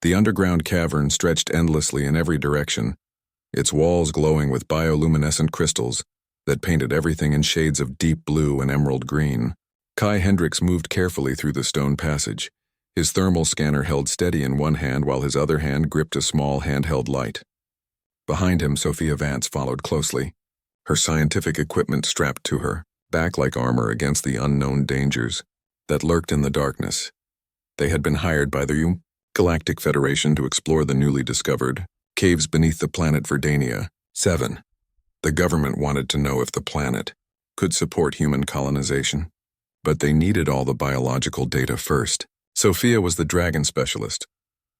The underground cavern stretched endlessly in every direction, its walls glowing with bioluminescent crystals that painted everything in shades of deep blue and emerald green. Hendricks moved carefully through the stone passage, his thermal scanner held steady in one hand while his other hand gripped a small handheld light. Behind him, Sophia Vance followed closely, her scientific equipment strapped to her, back like armor against the unknown dangers that lurked in the darkness. They had been hired by the Galactic Federation to explore the newly discovered caves beneath the planet Verdania Seven. The government wanted to know if the planet could support human colonization, but they needed all the biological data first. Sophia was the dragon specialist,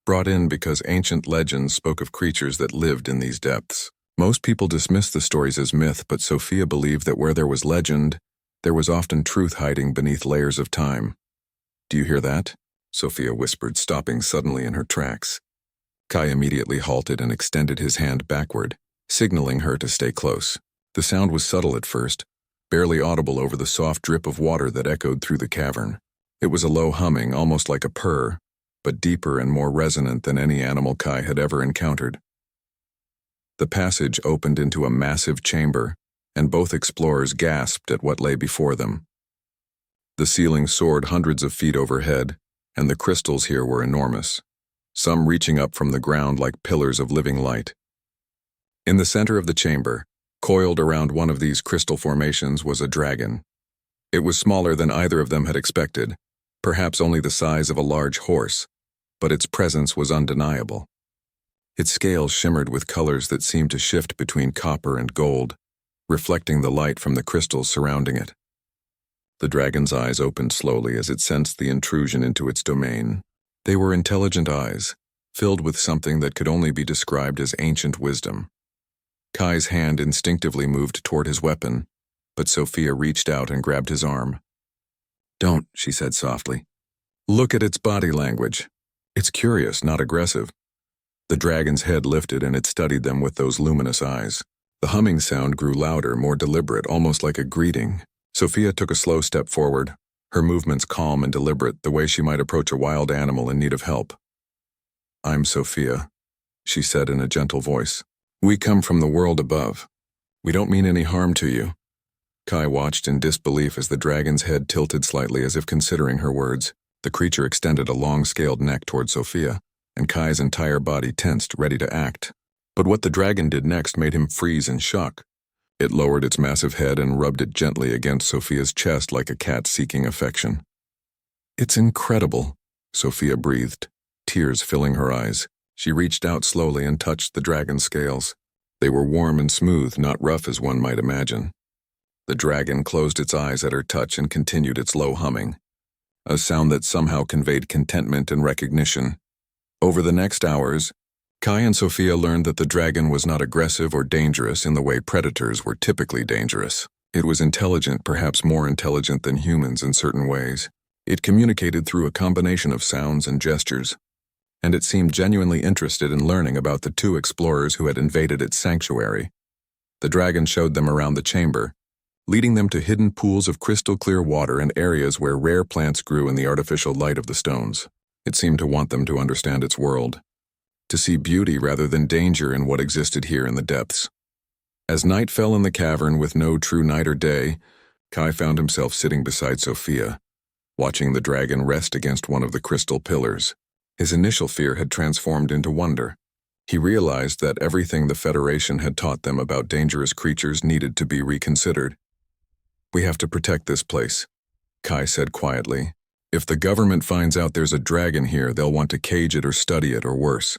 brought in because ancient legends spoke of creatures that lived in these depths. Most people dismissed the stories as myth, but Sophia believed that where there was legend, there was often truth hiding beneath layers of time. "Do you hear that?" Sophia whispered, stopping suddenly in her tracks. Immediately halted and extended his hand backward, signaling her to stay close. The sound was subtle at first, barely audible over the soft drip of water that echoed through the cavern. It was a low humming, almost like a purr, but deeper and more resonant than any animal had ever encountered. The passage opened into a massive chamber, and both explorers gasped at what lay before them. The ceiling soared hundreds of feet overhead, and the crystals here were enormous, some reaching up from the ground like pillars of living light. In the center of the chamber, coiled around one of these crystal formations, was a dragon. It was smaller than either of them had expected, perhaps only the size of a large horse, but its presence was undeniable. Its scales shimmered with colors that seemed to shift between copper and gold, reflecting the light from the crystals surrounding it. The dragon's eyes opened slowly as it sensed the intrusion into its domain. They were intelligent eyes, filled with something that could only be described as ancient wisdom. Kai's hand instinctively moved toward his weapon, but Sophia reached out and grabbed his arm. "Don't," she said softly. "Look at its body language. It's curious, not aggressive." The dragon's head lifted and it studied them with those luminous eyes. The humming sound grew louder, more deliberate, almost like a greeting. Sophia took a slow step forward, her movements calm and deliberate, the way she might approach a wild animal in need of help. "I'm Sophia," she said in a gentle voice. "We come from the world above. We don't mean any harm to you." Kai watched in disbelief as the dragon's head tilted slightly as if considering her words. The creature extended a long-scaled neck toward Sophia, and Kai's entire body tensed, ready to act. But what the dragon did next made him freeze in shock. It lowered its massive head and rubbed it gently against Sophia's chest like a cat seeking affection. "It's incredible," Sophia breathed, tears filling her eyes. She reached out slowly and touched the dragon's scales. They were warm and smooth, not rough as one might imagine. The dragon closed its eyes at her touch and continued its low humming, a sound that somehow conveyed contentment and recognition. Over the next hours, Kai and Sophia learned that the dragon was not aggressive or dangerous in the way predators were typically dangerous. It was intelligent, perhaps more intelligent than humans in certain ways. It communicated through a combination of sounds and gestures, and it seemed genuinely interested in learning about the two explorers who had invaded its sanctuary. The dragon showed them around the chamber, leading them to hidden pools of crystal-clear water and areas where rare plants grew in the artificial light of the stones. It seemed to want them to understand its world, to see beauty rather than danger in what existed here in the depths. As night fell in the cavern with no true night or day, Kai found himself sitting beside Sophia, watching the dragon rest against one of the crystal pillars. His initial fear had transformed into wonder. He realized that everything the Federation had taught them about dangerous creatures needed to be reconsidered. "We have to protect this place," Kai said quietly. "If the government finds out there's a dragon here, they'll want to cage it or study it, or worse.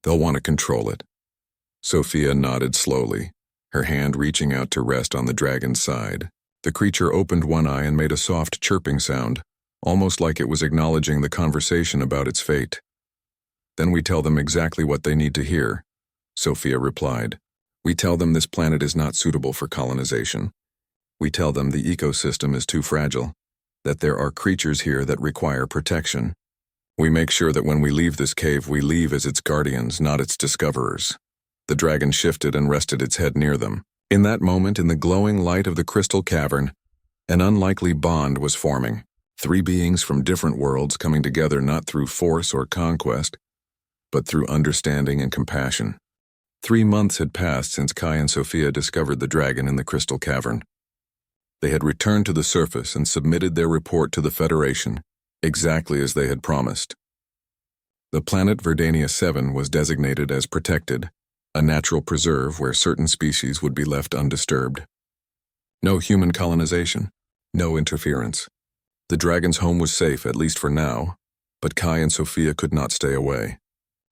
They'll want to control it." Sophia nodded slowly, her hand reaching out to rest on the dragon's side. The creature opened one eye and made a soft chirping sound, almost like it was acknowledging the conversation about its fate. "Then we tell them exactly what they need to hear," Sophia replied. "We tell them this planet is not suitable for colonization. We tell them the ecosystem is too fragile, that there are creatures here that require protection. We make sure that when we leave this cave, we leave as its guardians, not its discoverers." The dragon shifted and rested its head near them. In that moment, in the glowing light of the crystal cavern, an unlikely bond was forming. Three beings from different worlds coming together not through force or conquest, but through understanding and compassion. 3 months had passed since Kai and Sophia discovered the dragon in the crystal cavern. They had returned to the surface and submitted their report to the Federation, exactly as they had promised. The planet Verdania 7 was designated as protected, a natural preserve where certain species would be left undisturbed. No human colonization, no interference. The dragon's home was safe, at least for now, but Kai and Sophia could not stay away.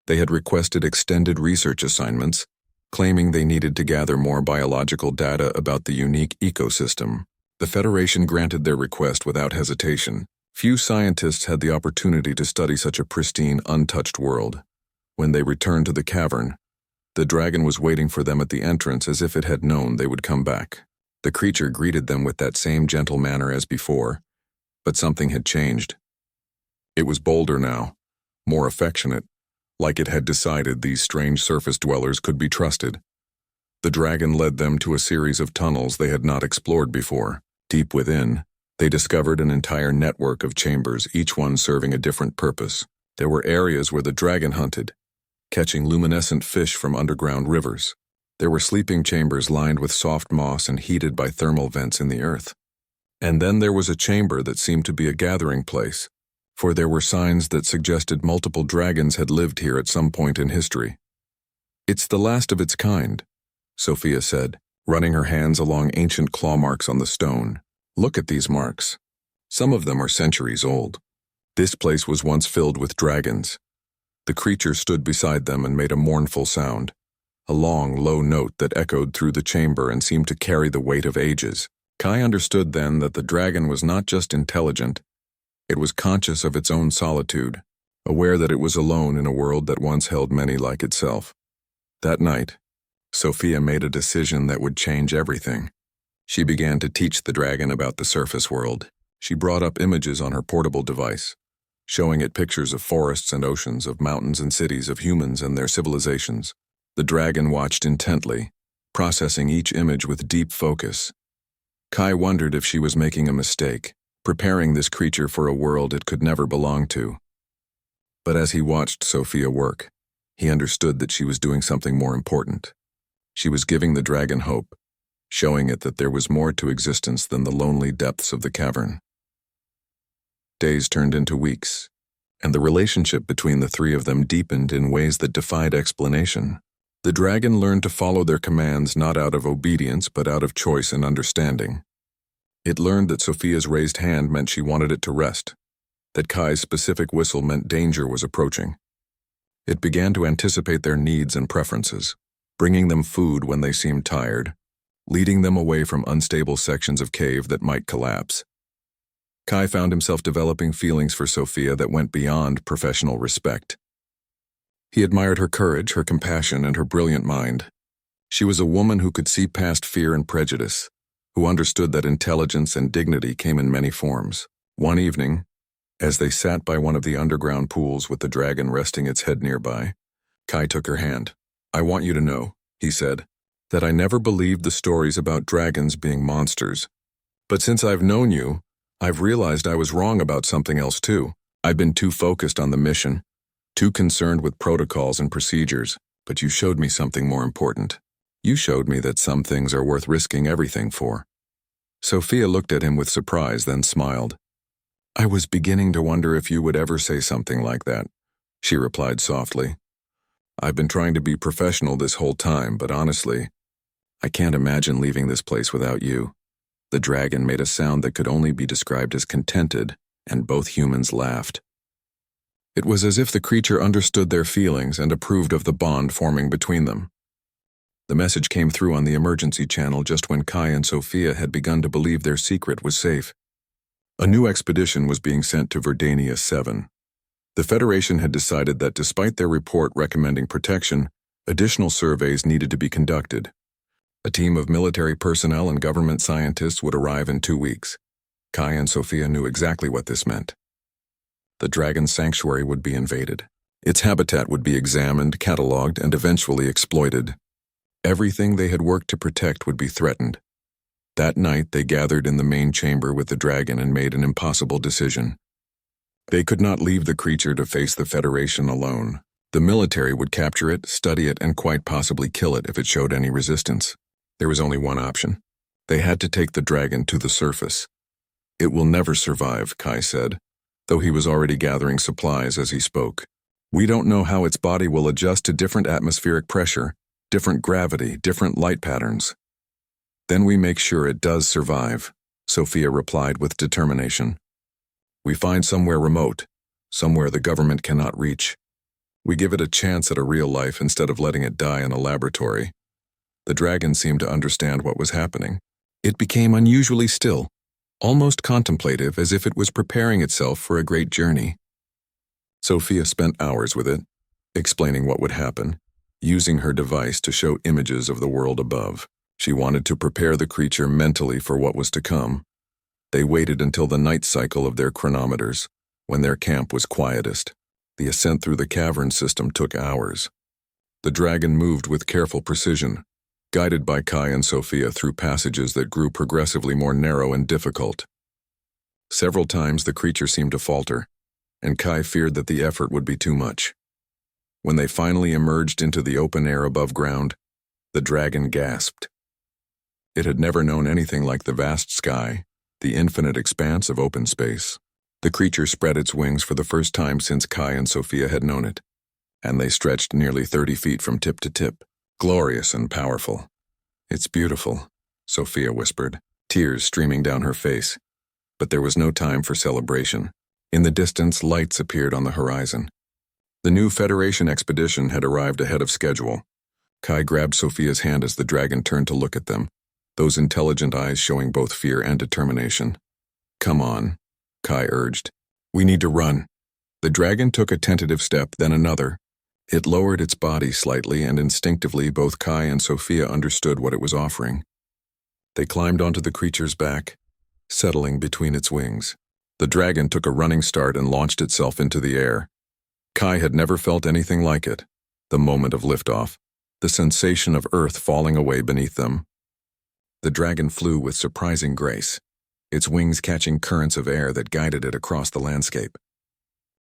They had requested extended research assignments, claiming they needed to gather more biological data about the unique ecosystem. The Federation granted their request without hesitation. Few scientists had the opportunity to study such a pristine, untouched world. When they returned to the cavern, the dragon was waiting for them at the entrance as if it had known they would come back. The creature greeted them with that same gentle manner as before, but something had changed. It was bolder now, more affectionate, like it had decided these strange surface dwellers could be trusted. The dragon led them to a series of tunnels they had not explored before. Deep within, they discovered an entire network of chambers, each one serving a different purpose. There were areas where the dragon hunted, catching luminescent fish from underground rivers. There were sleeping chambers lined with soft moss and heated by thermal vents in the earth. And then there was a chamber that seemed to be a gathering place, for there were signs that suggested multiple dragons had lived here at some point in history. "It's the last of its kind," Sophia said, running her hands along ancient claw marks on the stone. "Look at these marks. Some of them are centuries old. This place was once filled with dragons." The creature stood beside them and made a mournful sound, a long, low note that echoed through the chamber and seemed to carry the weight of ages. Kai understood then that the dragon was not just intelligent, it was conscious of its own solitude, aware that it was alone in a world that once held many like itself. That night, Sophia made a decision that would change everything. She began to teach the dragon about the surface world. She brought up images on her portable device, showing it pictures of forests and oceans, of mountains and cities, of humans and their civilizations. The dragon watched intently, processing each image with deep focus. Kai wondered if she was making a mistake, preparing this creature for a world it could never belong to. But as he watched Sophia work, he understood that she was doing something more important. She was giving the dragon hope, showing it that there was more to existence than the lonely depths of the cavern. Days turned into weeks, and the relationship between the three of them deepened in ways that defied explanation. The dragon learned to follow their commands not out of obedience but out of choice and understanding. It learned that Sophia's raised hand meant she wanted it to rest, that Kai's specific whistle meant danger was approaching. It began to anticipate their needs and preferences, bringing them food when they seemed tired, leading them away from unstable sections of cave that might collapse. Kai found himself developing feelings for Sophia that went beyond professional respect. He admired her courage, her compassion, and her brilliant mind. She was a woman who could see past fear and prejudice, who understood that intelligence and dignity came in many forms. One evening, as they sat by one of the underground pools with the dragon resting its head nearby, Kai took her hand. "I want you to know," he said, "that I never believed the stories about dragons being monsters. But since I've known you, I've realized I was wrong about something else too. I've been too focused on the mission, too concerned with protocols and procedures, but you showed me something more important. You showed me that some things are worth risking everything for." Sophia looked at him with surprise, then smiled. "I was beginning to wonder if you would ever say something like that," she replied softly. "I've been trying to be professional this whole time, but honestly, I can't imagine leaving this place without you." The dragon made a sound that could only be described as contented, and both humans laughed. It was as if the creature understood their feelings and approved of the bond forming between them. The message came through on the emergency channel just when Kai and Sophia had begun to believe their secret was safe. A new expedition was being sent to Verdania 7. The Federation had decided that despite their report recommending protection, additional surveys needed to be conducted. A team of military personnel and government scientists would arrive in 2 weeks. Kai and Sophia knew exactly what this meant. The dragon's sanctuary would be invaded. Its habitat would be examined, catalogued, and eventually exploited. Everything they had worked to protect would be threatened. That night, they gathered in the main chamber with the dragon and made an impossible decision. They could not leave the creature to face the Federation alone. The military would capture it, study it, and quite possibly kill it if it showed any resistance. There was only one option. They had to take the dragon to the surface. It will never survive, Kai said, though he was already gathering supplies as he spoke. We don't know how its body will adjust to different atmospheric pressure, different gravity, different light patterns. Then we make sure it does survive, Sophia replied with determination. We find somewhere remote, somewhere the government cannot reach. We give it a chance at a real life instead of letting it die in a laboratory. The dragon seemed to understand what was happening. It became unusually still, almost contemplative, as if it was preparing itself for a great journey. Sophia spent hours with it, explaining what would happen, using her device to show images of the world above. She wanted to prepare the creature mentally for what was to come. They waited until the night cycle of their chronometers, when their camp was quietest. The ascent through the cavern system took hours. The dragon moved with careful precision, guided by Kai and Sophia through passages that grew progressively more narrow and difficult. Several times the creature seemed to falter, and Kai feared that the effort would be too much. When they finally emerged into the open air above ground, the dragon gasped. It had never known anything like the vast sky, the infinite expanse of open space. The creature spread its wings for the first time since Kai and Sophia had known it, and they stretched nearly 30 feet from tip to tip, glorious and powerful. It's beautiful, Sophia whispered, tears streaming down her face. But there was no time for celebration. In the distance, lights appeared on the horizon. The new Federation expedition had arrived ahead of schedule. Kai grabbed Sophia's hand as the dragon turned to look at them, those intelligent eyes showing both fear and determination. Come on, Kai urged. We need to run. The dragon took a tentative step, then another. It lowered its body slightly, and instinctively both Kai and Sophia understood what it was offering. They climbed onto the creature's back, settling between its wings. The dragon took a running start and launched itself into the air. Kai had never felt anything like it. The moment of liftoff, the sensation of Earth falling away beneath them. The dragon flew with surprising grace, its wings catching currents of air that guided it across the landscape.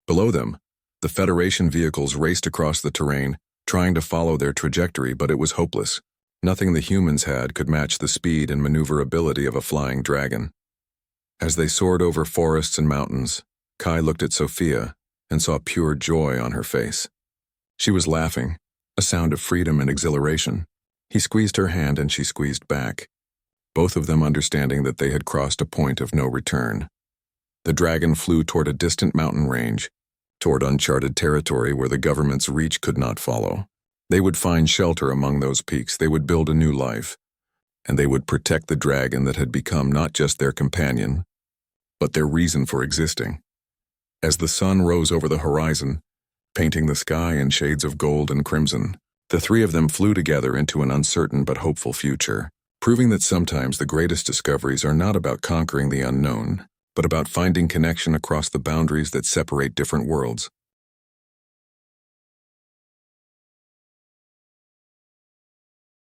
Below them, the Federation vehicles raced across the terrain, trying to follow their trajectory, but it was hopeless. Nothing the humans had could match the speed and maneuverability of a flying dragon. As they soared over forests and mountains, Kai looked at Sophia and saw pure joy on her face. She was laughing, a sound of freedom and exhilaration. He squeezed her hand and she squeezed back, both of them understanding that they had crossed a point of no return. The dragon flew toward a distant mountain range, toward uncharted territory where the government's reach could not follow. They would find shelter among those peaks, they would build a new life, and they would protect the dragon that had become not just their companion, but their reason for existing. As the sun rose over the horizon, painting the sky in shades of gold and crimson, the three of them flew together into an uncertain but hopeful future, proving that sometimes the greatest discoveries are not about conquering the unknown, but about finding connection across the boundaries that separate different worlds.